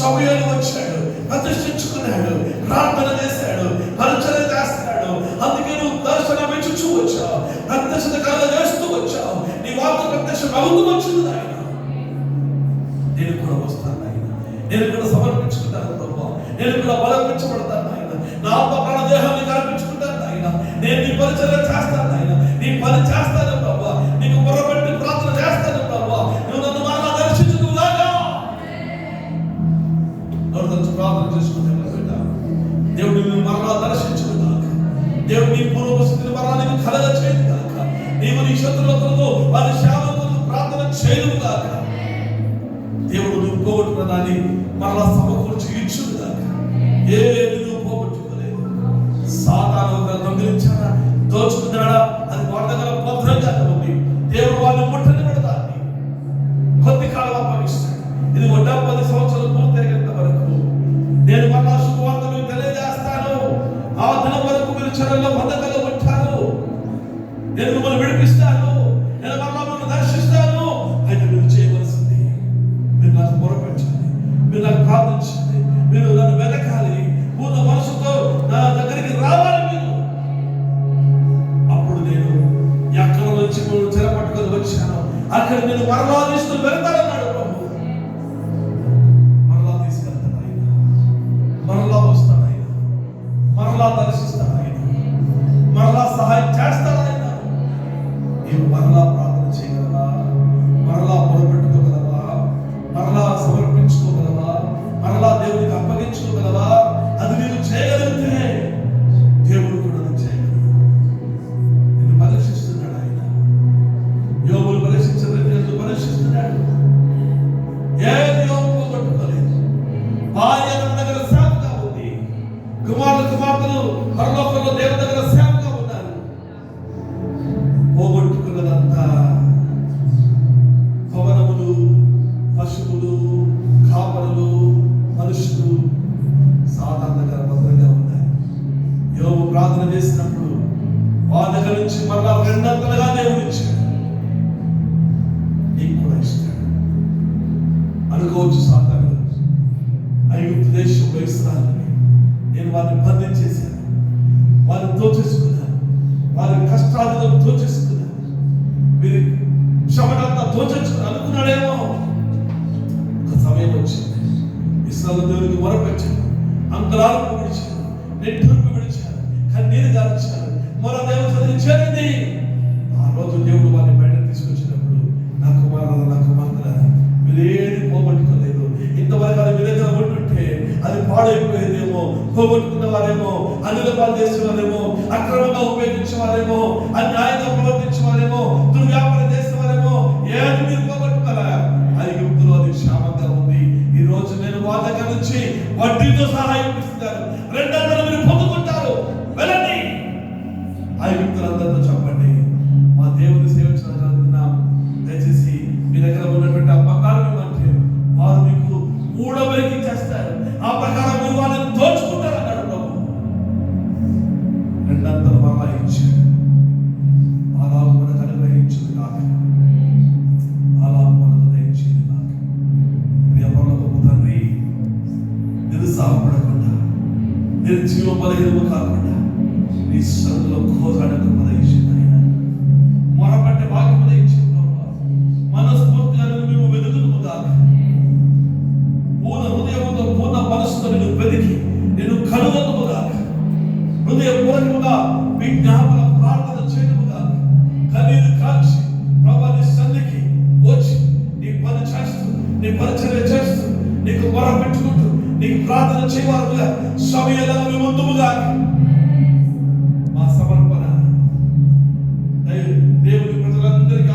సమయాన్ని వచ్చాడు, ప్రతిష్ఠించుకున్నాడు, ప్రార్థన చేశాడు, పరిచర్య చేస్తున్నాడు. అందుకే నువ్వు దర్శనం ఇచ్చుచూ వచ్చావు, ప్రత్యక్షత కళ చేస్తూ వచ్చావు. నీ వార్త ప్రత్యక్షం అవుతూ వచ్చింది ఆయన. నేను కూడా వస్తాను ఆయన, నేను కూడా సమర్పించుకుంటాను ప్రభు, నేను కూడా బలపించబడతాను ఆయన, నా ఆత్మ ప్రాణ దేహాన్ని కల్పించుకుంటాను ఆయన. నేను నీ పరిచర్య చేస్తాను ఆయన, నీ పని చేస్తాను ప్రభు, నీకు మొరపెట్టి ప్రార్థన చేస్తాను ప్రభు. నువ్వు నన్ను మరలా దర్శించుదువుగాక. ప్రార్థన చేసుకుంటే దేవుడు నిన్ను మరలా దర్శించుదుగాక. దేవుడు నీ పూర్వ స్థితిని మరలా నీకు కలగ చేయుగాక. నీవు నీ శత్రువులతో వారి సేవకులకు ప్రార్థన చేయుగాక. దేవుడు నువ్వు పోగొట్టుకున్న దాన్ని మరలా సమకూర్చి ఇచ్చుగాక. ఏది నువ్వు పోగొట్టుకోలేదు. సాతాను దొంగిలించాడా, దోచుకున్నాడా, అది వాళ్ళ దగ్గర భద్రంగా ఉంది. దేవుడు వాళ్ళని ముట్టని పెడతాన్ని కొద్ది కాలం అప్పగిస్తాడు. ఇది 70 సంవత్సరాలు పూర్తయ్యేంత వరకు నేను మరలా శుభవార్త మీకు తెలియజేస్తాను. ఆ దినం వరకు మీరు చెరలో బద్ధకంలో ఉంటారు. నేను మిమ్మల్ని విడిపిస్తాను, నేను మరలా మిమ్మల్ని దర్శిస్తాను. అయితే మీరు చేయవలసింది, మీరు నాకు మొరపెట్టండి, మీరు నాకు ప్రార్థించండి, మీరు నన్ను వెనకాలి, పూర్ణ మనసుతో నా దగ్గరికి రావాలి మీరు. అప్పుడు నేను ఎక్కడ నుంచి చెరపట్టుకొని వచ్చాను అక్కడ నేను మరలా తీసుకుని వెళ్తానన్నాడు ప్రభు. మరలా తీసుకెళ్తాను ఆయన, మరలా వస్తాను ఆయన, మరలా దర్శిస్తాను ఆయన, మరలా సహాయం చేస్తాను ఆయన. నీవు మరలా ప్రార్థన చేయగలవా? మరలా మొరపెట్టుకోగలవా? మరలా సమర్పించుకోగలవా? మరలా దేవునికి అప్పగించుకోగలవా? అది నీవు చేయగలిగితే దేవుడు కూడా చేయగలడు. నిన్ను పరీక్షిస్తున్నాడు ఆయన. యోబును పరీక్షించిన రీతిలో పరీక్షిస్తున్నాడు. ఏది యోబు పోగొట్టుకోలేదు. భార్య తన దగ్గర సేవగా ఉంది, కుమార్తెలు పరలోకంలో దేవుని దగ్గర సేవగా ఉన్నారు. పోగొట్టుకున్నదంతా భవనములు, పశువులు, కాపరులు, మనుషులు సాతాను దగ్గర భద్రంగా ఉన్నాయి. యోబు ప్రార్థన చేసినప్పుడు వాళ్ళ దగ్గర నుంచి మరలా రెండంతలుగా దేవుడు ఇచ్చాడు. నీకు కూడా ఇస్తాడు. అనుకోవచ్చు సాతాను, ఐగుప్తు దేశంలో ఇశ్రాయేలుని నేను వారిని బంధించేశాను, వారిని దోచేసుకున్నాను, వారి కష్టాలను దోచేసుకున్నాను, వీరి శ్రమనంతా దోచేసుకుని అనుకున్నాడేమో. ఒక సమయం వచ్చింది, ఇశ్రాయేలు దేవునికి మొరపెట్టాను, అంకురాలను విడిచాను, నెట్టూర్పు విడిచాను, కన్నీరు గార్చాను, మొర దేవుని చేరింది. ఆ రోజు దేవుడు వారిని బయట తీసుకొచ్చినప్పుడు నా కుమారుడు, నా కుమార్తెలారా, మీరు ఏది పోగొట్టుకోలేదు. ఇంతవరకు అది మీ దగ్గర ఉంటుంటే అది పాడైపోయేదేమో, పోగొట్టుకున్న వారేమో, అన్నిల పాలు చేసేవారేమో, అక్రమంగా ఉపయోగించేవారేమో, అన్యాయంగా ప్రవర్తించేవారేమో, దుర్వ్యాపారం చేసేవారేమో. ఏది మీరు పోగొట్టుకోలే. ఐగుప్తులో అది క్షేమంగా ఉంది. ఈ రోజు నేను వాళ్ళ దగ్గర నుంచి వడ్డీతో సహాయం ఇస్తున్నాను, రెండంతలు మీరు పొందుకుంటారు. వెళ్ళండి. ఐగుప్తులందరితో చెప్పండి, మా దేవుని సేవించాలనుకుంటున్నాం, దయచేసి మీ దగ్గర ఉన్నటువంటి ఆ బంగారం ఇవ్వండి, వారు మీకు మూడవరికి చేస్తారు, ఆ ప్రకారం మీరు వాళ్ళని దోచుకుంటారు అన్నాడు ప్రభు. రెండంతలు మరలా ఇచ్చాడు. అలాగ మనకు అనుగ్రహించింది కాక, అలాగ మనకు దయచేది కాక. ప్రియ పరలోకపు తండ్రి, నిరుత్సాహపడకుండా, నిర్జీవ బలహీనము కాకుండా నీ సన్నిధిలో కోరాడకు దయచేది ఆయన. మొరపెట్టే భాగ్యము దయచేది ప్రభు. మనస్ఫూర్తిగా మేము వెతుకుదుము కాక. పూర్ణ హృదయముతో, పూర్ణ మనసుతో నిన్ను వెతికి నిన్ను కనుగొనుము కాక. హృదయపూర్వకముగా విజ్ఞాపన ప్రార్థన చేయడము కాక. కన్నీరు కాచి ప్రభు నీ సన్నిధికి వచ్చి నీ పని చేస్తూ, నీ పరిచర్య చేస్తూ, నీకు మొరపెట్టుకుంటూ, నీకు ప్రార్థన చేయవారుగా సమయంలో మేము ముందుగా మా సమర్పణ దేవుని ప్రజలందరికీ